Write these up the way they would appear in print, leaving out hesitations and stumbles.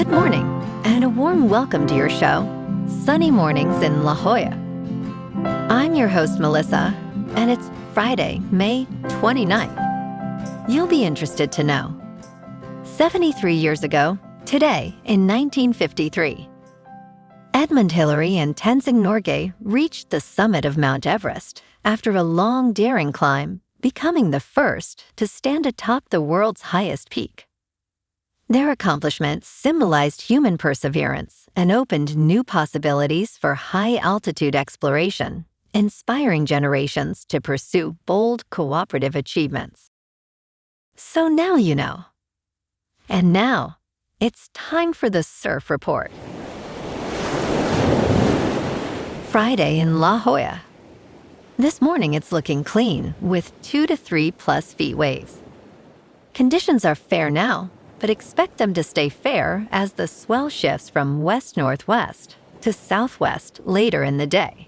Good morning, and a warm welcome to your show, Sunny Mornings in La Jolla. I'm your host, Melissa, and it's Friday, May 29th. You'll be interested to know. 73 years ago, today in 1953, Edmund Hillary and Tenzing Norgay reached the summit of Mount Everest after a long, daring climb, becoming the first to stand atop the world's highest peak. Their accomplishment symbolized human perseverance and opened new possibilities for high-altitude exploration, inspiring generations to pursue bold cooperative achievements. So now you know. And now, it's time for the Surf Report. Friday in La Jolla. This morning it's looking clean with 2 to 3 plus feet waves. Conditions are fair now, but expect them to stay fair as the swell shifts from west-northwest to southwest later in the day.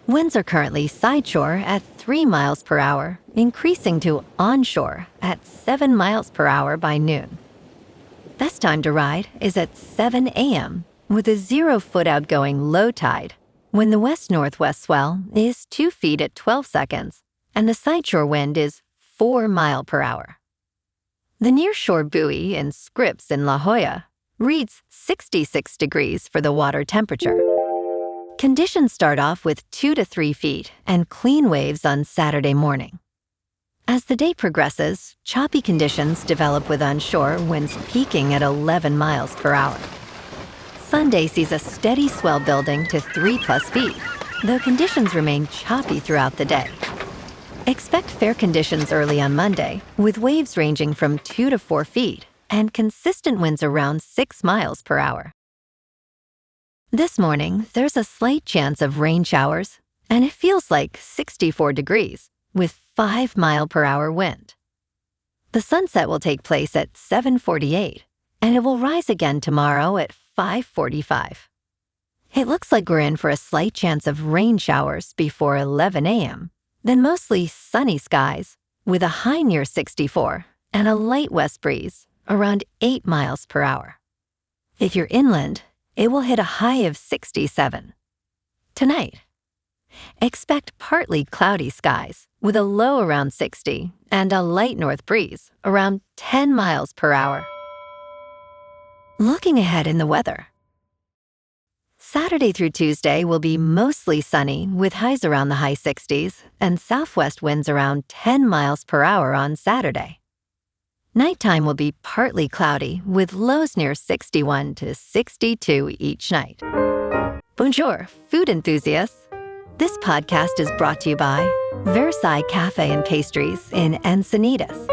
Winds are currently sideshore at 3 miles per hour, increasing to onshore at 7 miles per hour by noon. Best time to ride is at 7 a.m. with a 0-foot outgoing low tide, when the west-northwest swell is 2 feet at 12 seconds and the sideshore wind is 4 miles per hour. The nearshore buoy in Scripps in La Jolla reads 66 degrees for the water temperature. Conditions start off with 2 to 3 feet and clean waves on Saturday morning. As the day progresses, choppy conditions develop with onshore winds peaking at 11 miles per hour. Sunday sees a steady swell building to 3 plus feet, though conditions remain choppy throughout the day. Expect fair conditions early on Monday, with waves ranging from 2 to 4 feet and consistent winds around 6 miles per hour. This morning, there's a slight chance of rain showers, and it feels like 64 degrees with 5 mile per hour wind. The sunset will take place at 7:48, and it will rise again tomorrow at 5:45. It looks like we're in for a slight chance of rain showers before 11 a.m., then mostly sunny skies with a high near 64 and a light west breeze around 8 miles per hour. If you're inland, it will hit a high of 67. Tonight, expect partly cloudy skies with a low around 60 and a light north breeze around 10 miles per hour. Looking ahead in the weather. Saturday through Tuesday will be mostly sunny with highs around the high 60s and southwest winds around 10 miles per hour on Saturday. Nighttime will be partly cloudy with lows near 61 to 62 each night. Bonjour, food enthusiasts. This podcast is brought to you by Versailles Cafe and Pastries in Encinitas.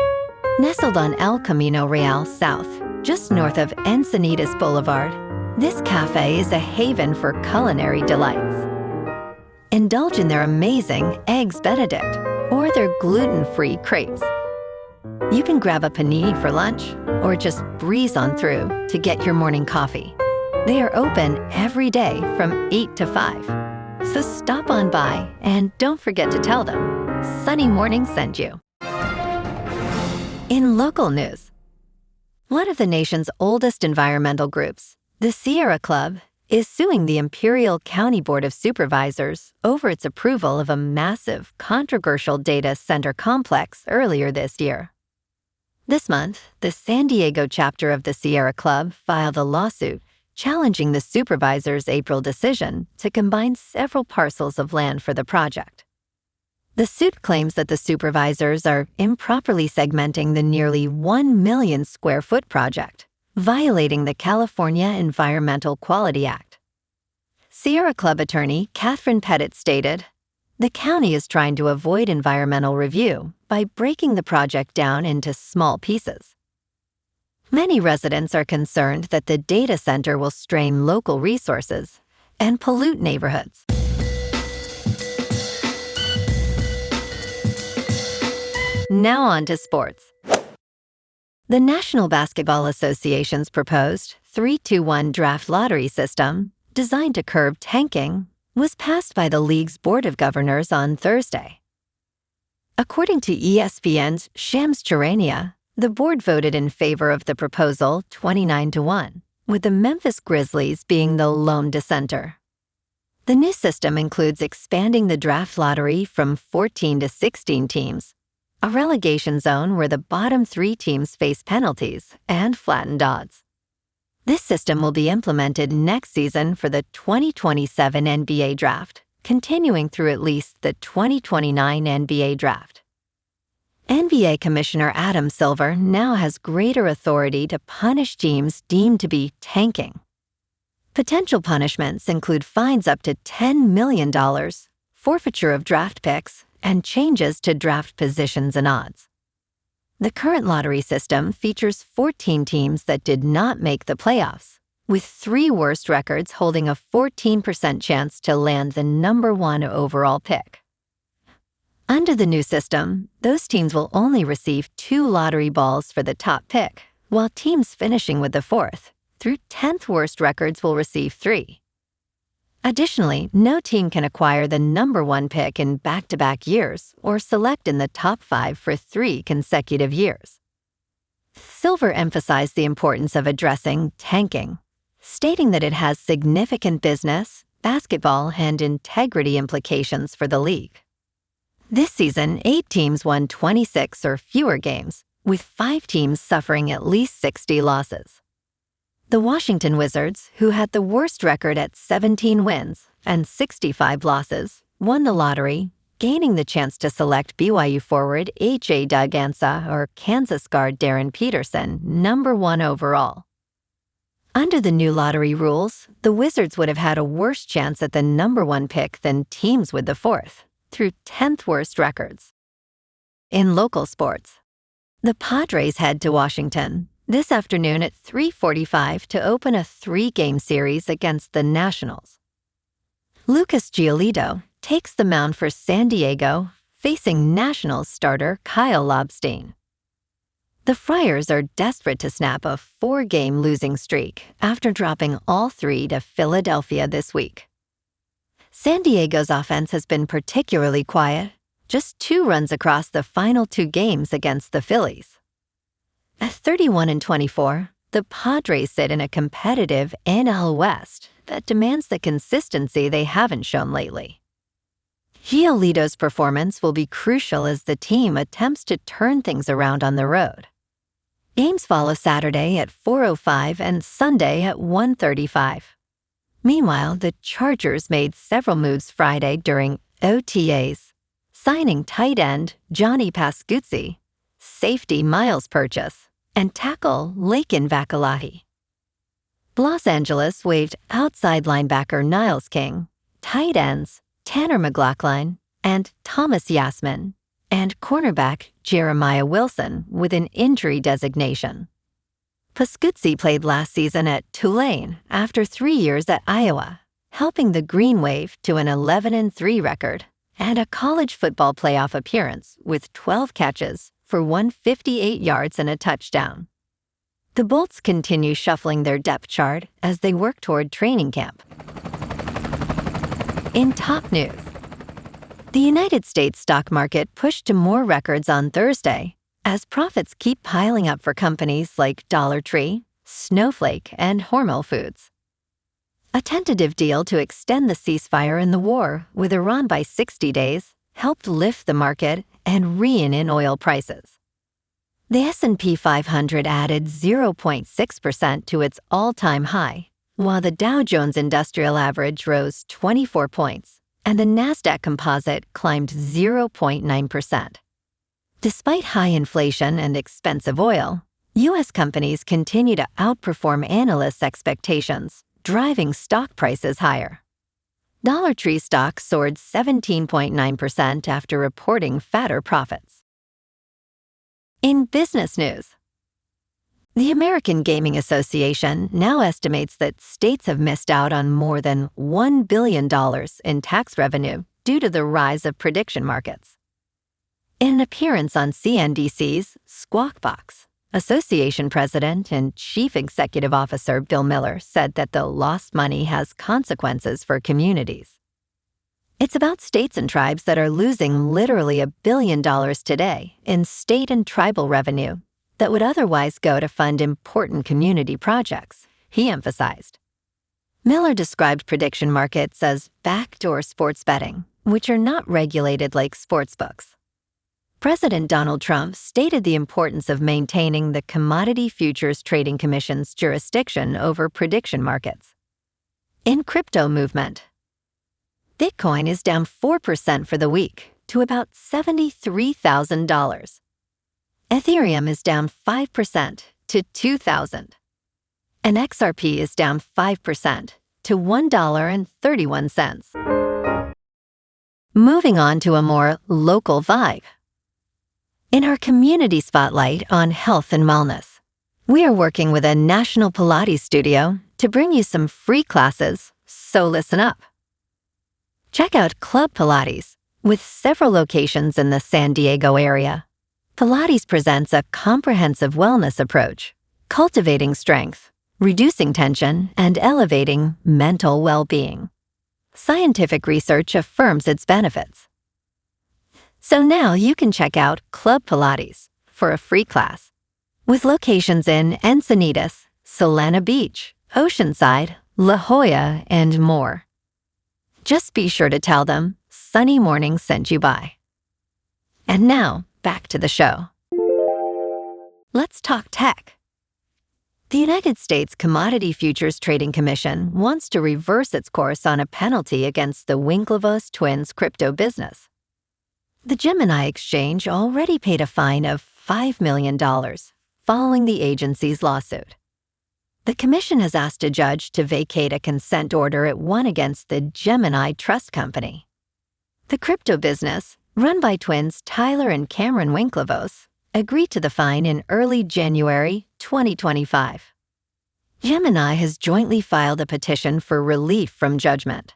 Nestled on El Camino Real South, just north of Encinitas Boulevard, this cafe is a haven for culinary delights. Indulge in their amazing Eggs Benedict or their gluten-free crepes. You can grab a panini for lunch or just breeze on through to get your morning coffee. They are open every day from 8 to 5. So stop on by and don't forget to tell them Sunny Morning sent you. In local news, one of the nation's oldest environmental groups, the Sierra Club, is suing the Imperial County Board of Supervisors over its approval of a massive, controversial data center complex earlier this year. This month, the San Diego chapter of the Sierra Club filed a lawsuit challenging the supervisors' April decision to combine several parcels of land for the project. The suit claims that the supervisors are improperly segmenting the nearly 1 million square foot project, violating the California Environmental Quality Act. Sierra Club attorney Catherine Pettit stated, "The county is trying to avoid environmental review by breaking the project down into small pieces. Many residents are concerned that the data center will strain local resources and pollute neighborhoods." Now on to sports. The National Basketball Association's proposed 3-2-1 draft lottery system, designed to curb tanking, was passed by the league's Board of Governors on Thursday. According to ESPN's Shams Charania, the board voted in favor of the proposal 29-1, with the Memphis Grizzlies being the lone dissenter. The new system includes expanding the draft lottery from 14 to 16 teams, a relegation zone where the bottom 3 teams face penalties, and flattened odds. This system will be implemented next season for the 2027 NBA draft, continuing through at least the 2029 NBA draft. NBA Commissioner Adam Silver now has greater authority to punish teams deemed to be tanking. Potential punishments include fines up to $10 million, forfeiture of draft picks, and changes to draft positions and odds. The current lottery system features 14 teams that did not make the playoffs, with 3 worst records holding a 14% chance to land the number 1 overall pick. Under the new system, those teams will only receive 2 lottery balls for the top pick, while teams finishing with the 4th through 10th worst records will receive 3. Additionally, no team can acquire the number 1 pick in back-to-back years or select in the top 5 for 3 consecutive years. Silver emphasized the importance of addressing tanking, stating that it has significant business, basketball, and integrity implications for the league. This season, 8 teams won 26 or fewer games, with 5 teams suffering at least 60 losses. The Washington Wizards, who had the worst record at 17 wins and 65 losses, won the lottery, gaining the chance to select BYU forward H.A. Doug Ansa or Kansas guard Darren Peterson, number 1 overall. Under the new lottery rules, the Wizards would have had a worse chance at the number 1 pick than teams with the 4th, through 10th worst records. In local sports, the Padres head to Washington this afternoon at 3:45 to open a 3-game series against the Nationals. Lucas Giolito takes the mound for San Diego, facing Nationals starter Kyle Lobstein. The Friars are desperate to snap a 4-game losing streak after dropping all 3 to Philadelphia this week. San Diego's offense has been particularly quiet, just 2 runs across the final 2 games against the Phillies. At 31-24, the Padres sit in a competitive NL West that demands the consistency they haven't shown lately. Giolito's performance will be crucial as the team attempts to turn things around on the road. Games follow Saturday at 4:05 and Sunday at 1:35. Meanwhile, the Chargers made several moves Friday during OTAs, signing tight end Johnny Pascuzzi, safety Miles Purchase, and tackle Laken Vakalahi. Los Angeles waived outside linebacker Niles King, tight ends Tanner McLaughlin and Thomas Yasmin, and cornerback Jeremiah Wilson with an injury designation. Pascuzzi played last season at Tulane after 3 years at Iowa, helping the Green Wave to an 11-3 record and a college football playoff appearance with 12 catches for 158 yards and a touchdown. The Bolts continue shuffling their depth chart as they work toward training camp. In top news, the United States stock market pushed to more records on Thursday as profits keep piling up for companies like Dollar Tree, Snowflake, and Hormel Foods. A tentative deal to extend the ceasefire in the war with Iran by 60 days helped lift the market and rein in oil prices. The S&P 500 added 0.6% to its all-time high, while the Dow Jones Industrial Average rose 24 points, and the Nasdaq Composite climbed 0.9%. Despite high inflation and expensive oil, U.S. companies continue to outperform analysts' expectations, driving stock prices higher. Dollar Tree stock soared 17.9% after reporting fatter profits. In business news, the American Gaming Association now estimates that states have missed out on more than $1 billion in tax revenue due to the rise of prediction markets. In an appearance on CNBC's Squawk Box, Association President and Chief Executive Officer Bill Miller said that the lost money has consequences for communities. It's about states and tribes that are losing literally $1 billion today in state and tribal revenue that would otherwise go to fund important community projects, he emphasized. Miller described prediction markets as backdoor sports betting, which are not regulated like sportsbooks. President Donald Trump stated the importance of maintaining the Commodity Futures Trading Commission's jurisdiction over prediction markets. In crypto movement, Bitcoin is down 4% for the week to about $73,000. Ethereum is down 5% to $2,000. And XRP is down 5% to $1.31. Moving on to a more local vibe. In our community spotlight on health and wellness, we are working with a national Pilates studio to bring you some free classes, so listen up. Check out Club Pilates, with several locations in the San Diego area. Pilates presents a comprehensive wellness approach, cultivating strength, reducing tension, and elevating mental well-being. Scientific research affirms its benefits. So now you can check out Club Pilates for a free class, with locations in Encinitas, Solana Beach, Oceanside, La Jolla, and more. Just be sure to tell them Sunny Morning sent you by. And now, back to the show. Let's talk tech. The United States Commodity Futures Trading Commission wants to reverse its course on a penalty against the Winklevoss twins' crypto business. The Gemini exchange already paid a fine of $5 million following the agency's lawsuit. The commission has asked a judge to vacate a consent order it won against the Gemini Trust Company. The crypto business, run by twins Tyler and Cameron Winklevoss, agreed to the fine in early January 2025. Gemini has jointly filed a petition for relief from judgment.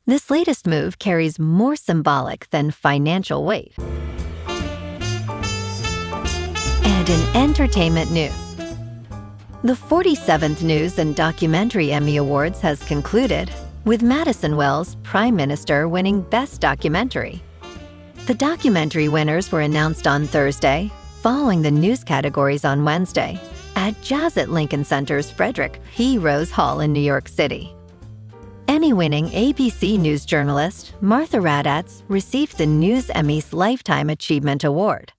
This latest move carries more symbolic than financial weight. And in entertainment news, the 47th News and Documentary Emmy Awards has concluded, with Madison Wells' Prime Minister winning Best Documentary. The documentary winners were announced on Thursday, following the news categories on Wednesday, at Jazz at Lincoln Center's Frederick P. Rose Hall in New York City. Emmy-winning ABC News journalist Martha Raddatz received the News Emmy's Lifetime Achievement Award.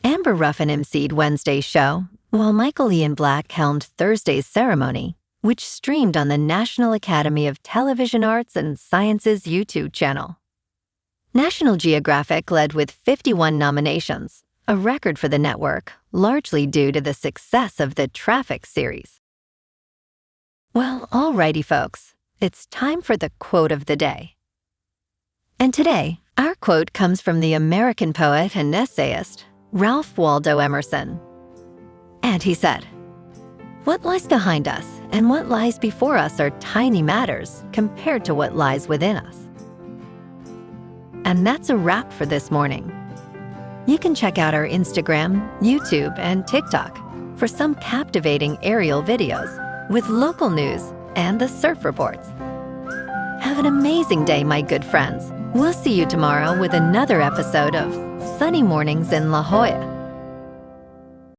Amber Ruffin emceed Wednesday's show, while Michael Ian Black helmed Thursday's ceremony, which streamed on the National Academy of Television Arts and Sciences YouTube channel. National Geographic led with 51 nominations, a record for the network, largely due to the success of the Traffic series. Well, alrighty folks, it's time for the quote of the day. And today, our quote comes from the American poet and essayist, Ralph Waldo Emerson. And he said, "What lies behind us and what lies before us are tiny matters compared to what lies within us." And that's a wrap for this morning. You can check out our Instagram, YouTube, and TikTok for some captivating aerial videos with local news and the surf reports. Have an amazing day, my good friends. We'll see you tomorrow with another episode of Sunny Mornings in La Jolla.